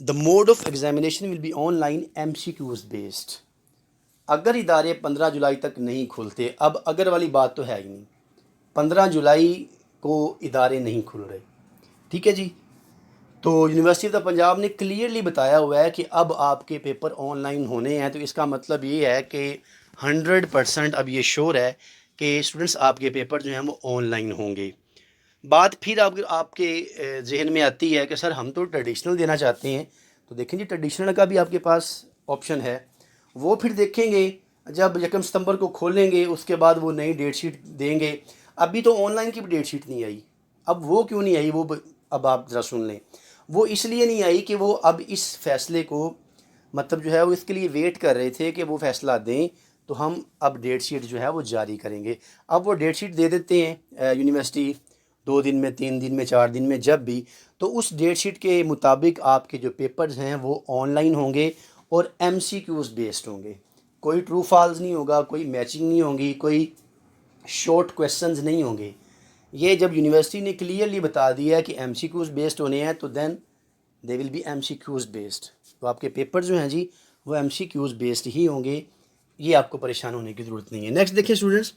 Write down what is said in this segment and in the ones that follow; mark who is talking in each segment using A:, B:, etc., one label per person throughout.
A: The mode of examination will be online MCQs based. اگر ادارے 15 جولائی تک نہیں کھلتے، اب اگر والی بات تو ہے ہی نہیں، 15 جولائی کو ادارے نہیں کھل رہے، ٹھیک ہے جی. تو یونیورسٹی آف دا پنجاب نے کلیئرلی بتایا ہوا ہے کہ اب آپ کے پیپر آن لائن ہونے ہیں. تو اس کا مطلب یہ ہے کہ 100% اب یہ شور ہے کہ اسٹوڈنٹس آپ کے پیپر جو ہیں وہ آن لائن ہوں گے. بات پھر آپ کے ذہن میں آتی ہے کہ سر ہم تو ٹریڈیشنل دینا چاہتے ہیں. تو دیکھیں جی، ٹریڈیشنل کا بھی آپ کے پاس آپشن ہے. وہ پھر دیکھیں گے جب 1 ستمبر کو کھولیں گے، اس کے بعد وہ نئی ڈیٹ شیٹ دیں گے. ابھی تو آن لائن کی بھی ڈیٹ شیٹ نہیں آئی. اب وہ کیوں نہیں آئی، وہ اب آپ ذرا سن لیں. وہ اس لیے نہیں آئی کہ وہ اب اس فیصلے کو مطلب جو ہے وہ اس کے لیے ویٹ کر رہے تھے کہ وہ فیصلہ دیں تو ہم اب ڈیٹ شیٹ جو ہے وہ جاری کریں گے. اب وہ ڈیٹ شیٹ دے دیتے ہیں یونیورسٹی 2 دن میں، 3 دن میں، 4 دن میں، جب بھی. تو اس ڈیٹ شیٹ کے مطابق آپ کے جو پیپرز ہیں وہ آن لائن ہوں گے اور MCQs بیسڈ ہوں گے. کوئی ٹرو فالز نہیں ہوگا، کوئی میچنگ نہیں ہوگی، کوئی شارٹ کویسچنز نہیں ہوں گے. یہ جب یونیورسٹی نے کلیئرلی بتا دیا ہے کہ MCQs بیسڈ ہونے ہیں تو دین دے ول بی MCQs بیسڈ. تو آپ کے پیپر جو ہیں جی وہ MCQs بیسڈ ہی ہوں گے. یہ آپ کو پریشان ہونے کی ضرورت نہیں ہے. نیکسٹ دیکھیں اسٹوڈنٹس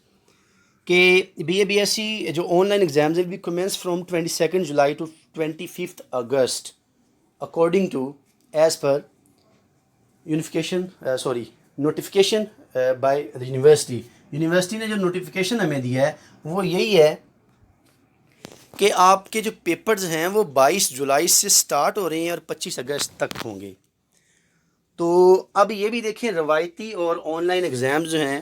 A: کہ BA/BSc جو online exams will be commence from 22 July to 25 August according to as per notification by the university. University نے جو نوٹیفیکیشن ہمیں دیا ہے وہ یہی ہے کہ آپ کے جو پیپرز ہیں وہ 22 جولائی سے سٹارٹ ہو رہے ہیں اور 25 اگست تک ہوں گے. تو اب یہ بھی دیکھیں، روایتی اور آن لائن ایگزامز جو ہیں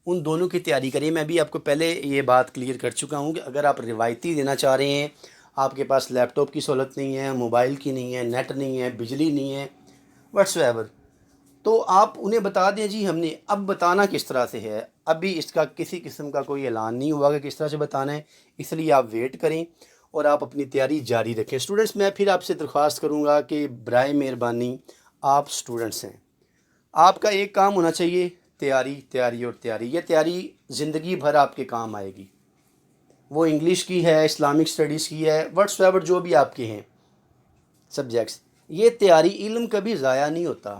A: ان دونوں کی تیاری کریں. میں بھی آپ کو پہلے یہ بات کلیئر کر چکا ہوں کہ اگر آپ روایتی دینا چاہ رہے ہیں، آپ کے پاس لیپ ٹاپ کی سہولت نہیں ہے، موبائل کی نہیں ہے، نیٹ نہیں ہے، بجلی نہیں ہے، واٹس ایور، تو آپ انہیں بتا دیں جی ہم نے. اب بتانا کس طرح سے ہے، ابھی اس کا کسی قسم کا کوئی اعلان نہیں ہوا کہ کس طرح سے بتانا ہے. اس لیے آپ ویٹ کریں اور آپ اپنی تیاری جاری رکھیں. اسٹوڈنٹس میں پھر آپ سے درخواست کروں گا کہ برائے مہربانی آپ اسٹوڈنٹس ہیں، آپ کا ایک کام ہونا چاہیے تیاری، تیاری اور تیاری. یہ تیاری زندگی بھر آپ کے کام آئے گی. وہ انگلش کی ہے، اسلامک اسٹڈیز کی ہے، واٹس ایور جو بھی آپ کے ہیں سبجیکٹس. یہ تیاری، علم کبھی ضائع نہیں ہوتا،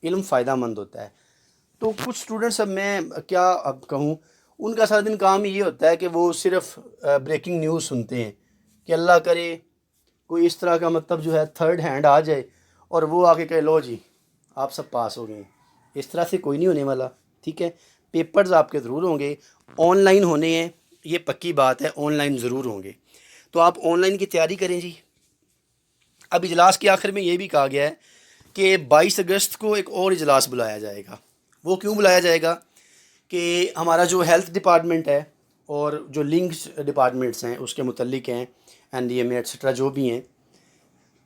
A: علم فائدہ مند ہوتا ہے. تو کچھ اسٹوڈنٹس، اب میں کیا اب کہوں، ان کا سارا دن کام یہ ہوتا ہے کہ وہ صرف بریکنگ نیوز سنتے ہیں کہ اللہ کرے کوئی اس طرح کا مطلب جو ہے تھرڈ ہینڈ آ جائے اور وہ آ کے کہے لو جی آپ سب پاس ہو گئے. اس طرح سے کوئی نہیں ہونے والا، ٹھیک ہے. پیپرز آپ کے ضرور ہوں گے، آن لائن ہونے ہیں، یہ پکی بات ہے، آن لائن ضرور ہوں گے. تو آپ آن لائن کی تیاری کریں جی. اب اجلاس کے آخر میں یہ بھی کہا گیا ہے کہ 22 اگست کو ایک اور اجلاس بلایا جائے گا. وہ کیوں بلایا جائے گا کہ ہمارا جو ہیلتھ ڈپارٹمنٹ ہے اور جو لنکس ڈپارٹمنٹس ہیں اس کے متعلق ہیں، NDMA ایٹسٹرا جو بھی ہیں،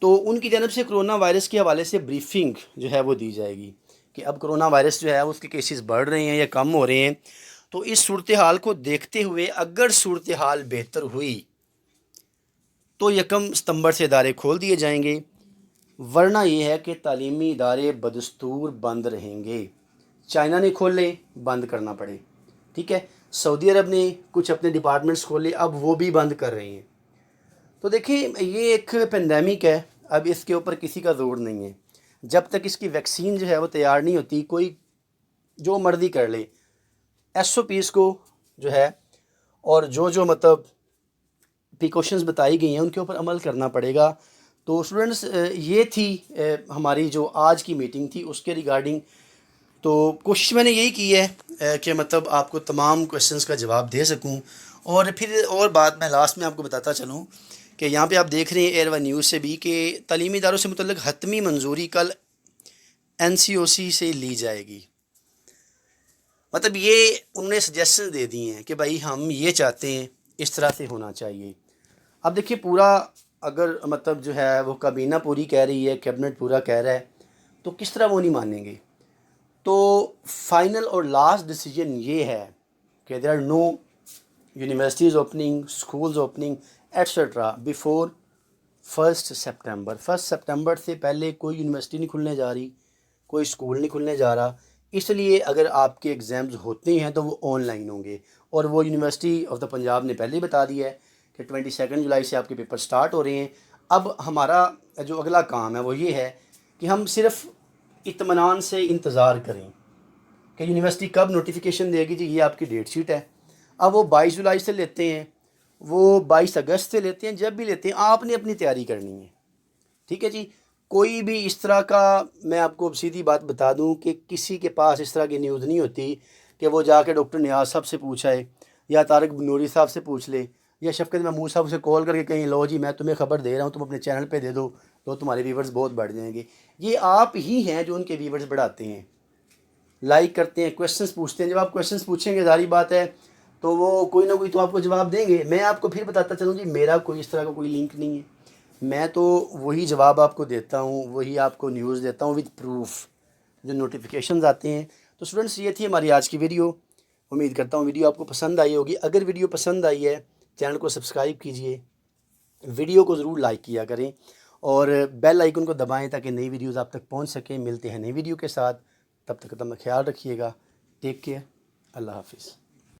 A: تو ان کی جانب سے کرونا وائرس کے حوالے سے بریفنگ جو ہے وہ دی جائے گی کہ اب کرونا وائرس جو ہے اس کے کیسز بڑھ رہے ہیں یا کم ہو رہے ہیں. تو اس صورتحال کو دیکھتے ہوئے اگر صورتحال بہتر ہوئی تو 1 ستمبر سے ادارے کھول دیے جائیں گے، ورنہ یہ ہے کہ تعلیمی ادارے بدستور بند رہیں گے. چائنا نے کھولے، بند کرنا پڑے، ٹھیک ہے. سعودی عرب نے کچھ اپنے ڈپارٹمنٹس کھولے، اب وہ بھی بند کر رہے ہیں. تو دیکھیں یہ ایک پینڈیمک ہے، اب اس کے اوپر کسی کا زور نہیں ہے. جب تک اس کی ویکسین جو ہے وہ تیار نہیں ہوتی، کوئی جو مرضی کر لے. SOPs کو جو ہے اور جو مطلب پریکاشنز بتائی گئی ہیں ان کے اوپر عمل کرنا پڑے گا. تو اسٹوڈنٹس یہ تھی ہماری جو آج کی میٹنگ تھی اس کے ریگارڈنگ. تو کوشش میں نے یہی کی ہے کہ مطلب آپ کو تمام کویشچنز کا جواب دے سکوں. اور پھر اور بات میں لاسٹ میں آپ کو بتاتا چلوں کہ یہاں پہ آپ دیکھ رہے ہیں ایئر نیوز سے بھی کہ تعلیمی اداروں سے متعلق حتمی منظوری کل NCOC سے لی جائے گی. مطلب یہ انہوں نے سجیشن دے دی ہیں کہ بھائی ہم یہ چاہتے ہیں، اس طرح سے ہونا چاہیے. اب دیکھیے پورا اگر مطلب جو ہے وہ کابینہ پوری کہہ رہی ہے، کیبنٹ پورا کہہ رہا ہے، تو کس طرح وہ نہیں مانیں گے. تو فائنل اور لاسٹ ڈیسیجن یہ ہے کہ there are no universities opening, schools opening etcetera before 1 September. 1 September سے پہلے کوئی یونیورسٹی نہیں کھلنے جا رہی، کوئی اسکول نہیں کھلنے جا رہا. اس لیے اگر آپ کے ایگزامز ہوتے ہیں تو وہ آن لائن ہوں گے. اور وہ یونیورسٹی آف دا پنجاب نے پہلے ہی بتا دیا ہے کہ 22 جولائی سے آپ کے پیپر سٹارٹ ہو رہے ہیں. اب ہمارا جو اگلا کام ہے وہ یہ ہے کہ ہم صرف اطمینان سے انتظار کریں کہ یونیورسٹی کب نوٹیفیکیشن دے گی، جی یہ آپ کی ڈیٹ شیٹ ہے. اب وہ 22 جولائی سے لیتے ہیں، وہ 22 اگست سے لیتے ہیں، جب بھی لیتے ہیں آپ نے اپنی تیاری کرنی ہے. ٹھیک ہے جی. کوئی بھی اس طرح کا، میں آپ کو سیدھی بات بتا دوں کہ کسی کے پاس اس طرح کی نیوز نہیں ہوتی کہ وہ جا کے ڈاکٹر نیاز صاحب سے پوچھائے یا طارق نوری صاحب سے پوچھ لے یا شفقت محمود صاحب سے کال کر کے کہیں لو جی میں تمہیں خبر دے رہا ہوں، تم اپنے چینل پہ دے دو تو تمہارے ویورز بہت بڑھ جائیں گے. یہ آپ ہی ہیں جو ان کے ویورز بڑھاتے ہیں، لائک کرتے ہیں، کویشچنس پوچھتے ہیں. جب آپ کویشچنس پوچھیں گے ظاہری بات ہے تو وہ کوئی نہ کوئی تو آپ کو جواب دیں گے. میں آپ کو پھر بتاتا چلوں جی میرا کوئی اس طرح کا کوئی لنک نہیں ہے، میں تو وہی جواب آپ کو دیتا ہوں، وہی آپ کو نیوز دیتا ہوں وتھ پروف جو نوٹیفیکیشنز آتے ہیں. تو اسٹوڈنٹس یہ تھی ہماری آج کی ویڈیو. امید کرتا ہوں ویڈیو آپ کو پسند آئی ہوگی. اگر ویڈیو پسند آئی ہے چینل کو سبسکرائب کیجئے، ویڈیو کو ضرور لائک کیا کریں اور بیل آئیکن کو دبائیں تاکہ نئی ویڈیوز آپ تک پہنچ سکیں. ملتے ہیں نئی ویڈیو کے ساتھ، تب تک اپنا خیال رکھیے گا. Take care. اللہ حافظ.